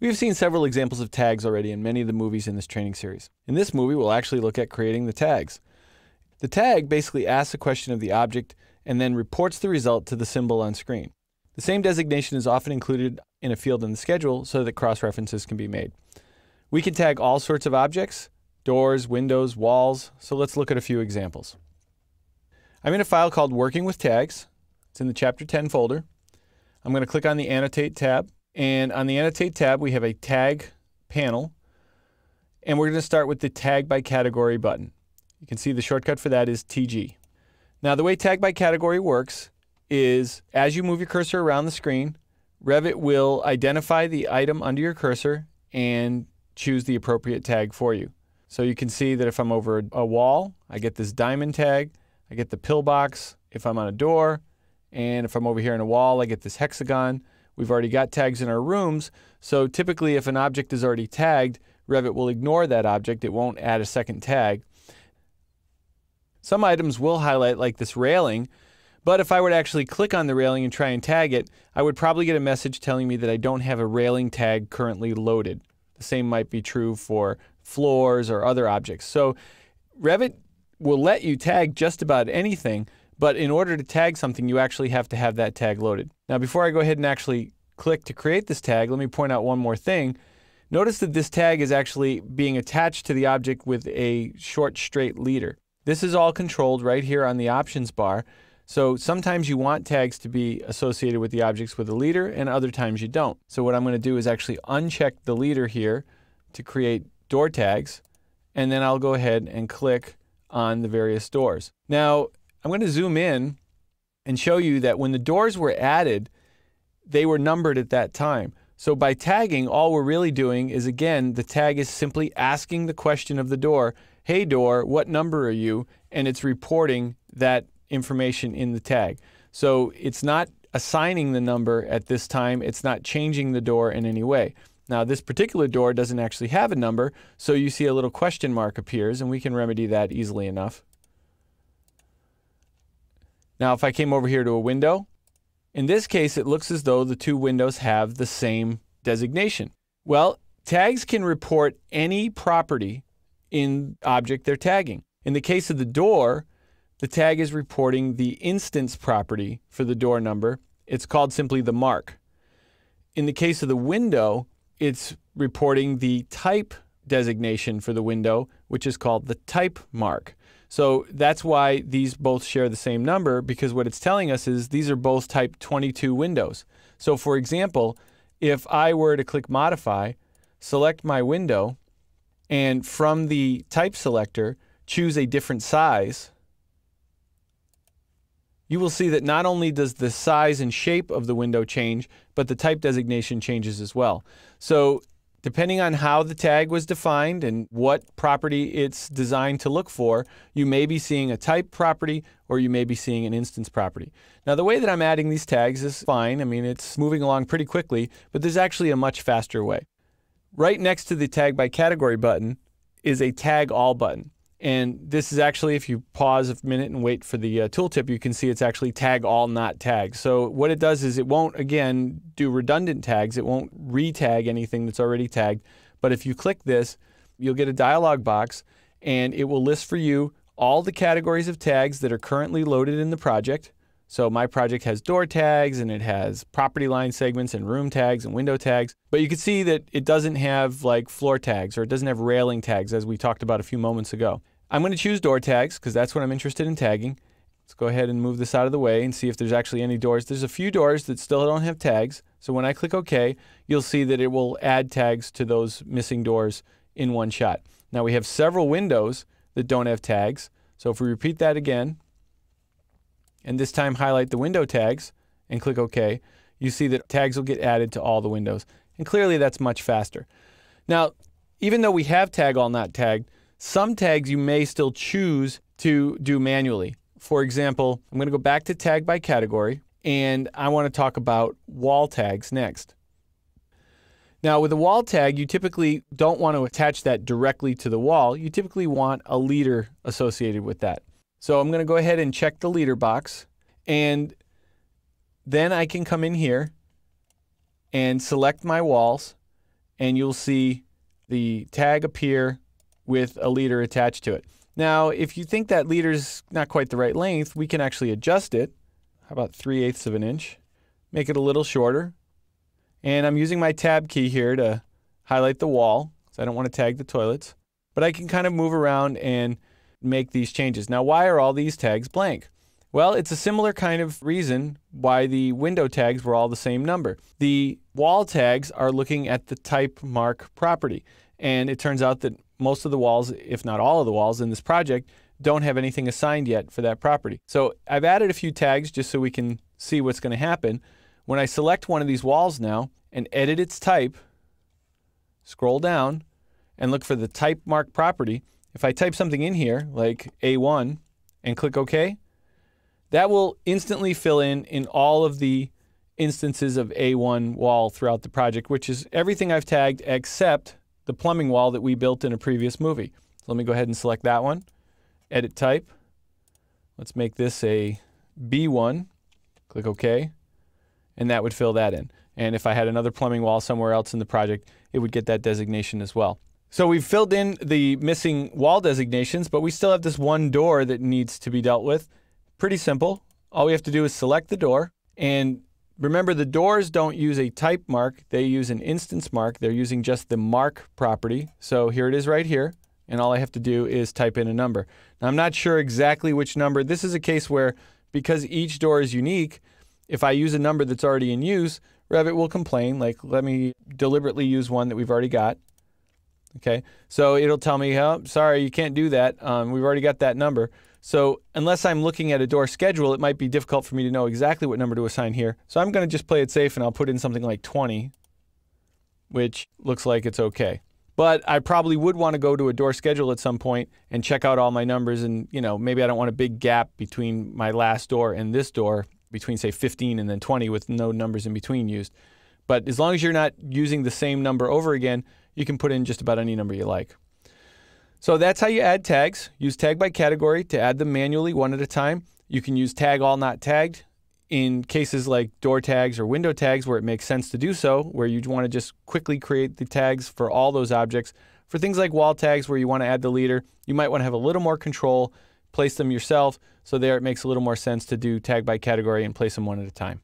We've seen several examples of tags already in many of the movies in this training series. In this movie, we'll actually look at creating the tags. The tag basically asks a question of the object and then reports the result to the symbol on screen. The same designation is often included in a field in the schedule so that cross-references can be made. We can tag all sorts of objects, doors, windows, walls, so let's look at a few examples. I'm in a file called Working with Tags. It's in the Chapter 10 folder. I'm going to click on the Annotate tab, and on the Annotate tab we have a Tag panel, and we're going to start with the Tag by Category button. You can see the shortcut for that is TG. Now the way Tag by Category works is as you move your cursor around the screen, Revit will identify the item under your cursor and choose the appropriate tag for you. So you can see that if I'm over a wall, I get this diamond tag, I get the pillbox if I'm on a door, and if I'm over here in a wall, I get this hexagon. We've already got tags in our rooms, so typically if an object is already tagged, Revit will ignore that object. It won't add a second tag. Some items will highlight, like this railing, but if I were to actually click on the railing and try and tag it, I would probably get a message telling me that I don't have a railing tag currently loaded. The same might be true for floors or other objects. So Revit will let you tag just about anything, but in order to tag something, you actually have to have that tag loaded. Now, before I go ahead and actually click to create this tag, let me point out one more thing. Notice that this tag is actually being attached to the object with a short straight leader. This is all controlled right here on the options bar. So sometimes you want tags to be associated with the objects with a leader, and other times you don't. So what I'm going to do is actually uncheck the leader here to create door tags, and then I'll go ahead and click on the various doors. Now, I'm going to zoom in and show you that when the doors were added, they were numbered at that time. So by tagging, all we're really doing is, again, the tag is simply asking the question of the door, hey door, what number are you? And it's reporting that information in the tag. So it's not assigning the number at this time. It's not changing the door in any way. Now, this particular door doesn't actually have a number, so you see a little question mark appears, and we can remedy that easily enough. Now, if I came over here to a window, in this case, it looks as though the two windows have the same designation. Well, tags can report any property in object they're tagging. In the case of the door, the tag is reporting the instance property for the door number. It's called simply the mark. In the case of the window, it's reporting the type designation for the window, which is called the type mark. So that's why these both share the same number, because what it's telling us is these are both type 22 windows. So for example, if I were to click Modify, select my window, and from the type selector, choose a different size, you will see that not only does the size and shape of the window change, but the type designation changes as well. So depending on how the tag was defined and what property it's designed to look for, you may be seeing a type property or you may be seeing an instance property. Now, the way that I'm adding these tags is fine. I mean, it's moving along pretty quickly, but there's actually a much faster way. Right next to the Tag by Category button is a Tag All button. And this is actually, if you pause a minute and wait for the tooltip, you can see it's actually Tag All, not Tag. So what it does is it won't, again, do redundant tags. It won't re-tag anything that's already tagged. But if you click this, you'll get a dialog box, and it will list for you all the categories of tags that are currently loaded in the project. So my project has door tags, and it has property line segments and room tags and window tags. But you can see that it doesn't have like floor tags, or it doesn't have railing tags, as we talked about a few moments ago. I'm going to choose door tags because that's what I'm interested in tagging. Let's go ahead and move this out of the way and see if there's actually any doors. There's a few doors that still don't have tags. So when I click OK, you'll see that it will add tags to those missing doors in one shot. Now we have several windows that don't have tags. So if we repeat that again, and this time highlight the window tags and click OK, you see that tags will get added to all the windows. And clearly that's much faster. Now, even though we have Tag All, not Tagged, some tags you may still choose to do manually. For example, I'm going to go back to Tag by Category, and I want to talk about wall tags next. Now, with a wall tag, you typically don't want to attach that directly to the wall. You typically want a leader associated with that. So I'm going to go ahead and check the leader box, and then I can come in here and select my walls, and you'll see the tag appear with a leader attached to it. Now, if you think that leader's not quite the right length, we can actually adjust it. How about 3/8 of an inch? Make it a little shorter. And I'm using my tab key here to highlight the wall, because I don't want to tag the toilets. But I can kind of move around and make these changes. Now, why are all these tags blank? Well, it's a similar kind of reason why the window tags were all the same number. The wall tags are looking at the type mark property. And it turns out that most of the walls, if not all of the walls in this project, don't have anything assigned yet for that property. So I've added a few tags just so we can see what's going to happen. When I select one of these walls now and edit its type, scroll down and look for the type mark property. If I type something in here like A1 and click OK, that will instantly fill in all of the instances of A1 wall throughout the project, which is everything I've tagged except the plumbing wall that we built in a previous movie. So let me go ahead and select that one. Edit type. Let's make this a B1. Click OK. And that would fill that in. And if I had another plumbing wall somewhere else in the project, it would get that designation as well. So we've filled in the missing wall designations, but we still have this one door that needs to be dealt with. Pretty simple. All we have to do is select the door. And remember, the doors don't use a type mark. They use an instance mark. They're using just the mark property. So here it is right here. And all I have to do is type in a number. Now, I'm not sure exactly which number. This is a case where, because each door is unique, if I use a number that's already in use, Revit will complain, like, let me deliberately use one that we've already got. Okay, so it'll tell me, oh, sorry, you can't do that. We've already got that number. So unless I'm looking at a door schedule, it might be difficult for me to know exactly what number to assign here. So I'm going to just play it safe, and I'll put in something like 20, which looks like it's okay. But I probably would want to go to a door schedule at some point and check out all my numbers, and maybe I don't want a big gap between my last door and this door, between say 15 and then 20 with no numbers in between used. But as long as you're not using the same number over again, you can put in just about any number you like. So that's how you add tags. Use tag by category to add them manually one at a time. You can use tag all not tagged in cases like door tags or window tags where it makes sense to do so, where you want to just quickly create the tags for all those objects. For things like wall tags where you want to add the leader, you might want to have a little more control, place them yourself, so there it makes a little more sense to do tag by category and place them one at a time.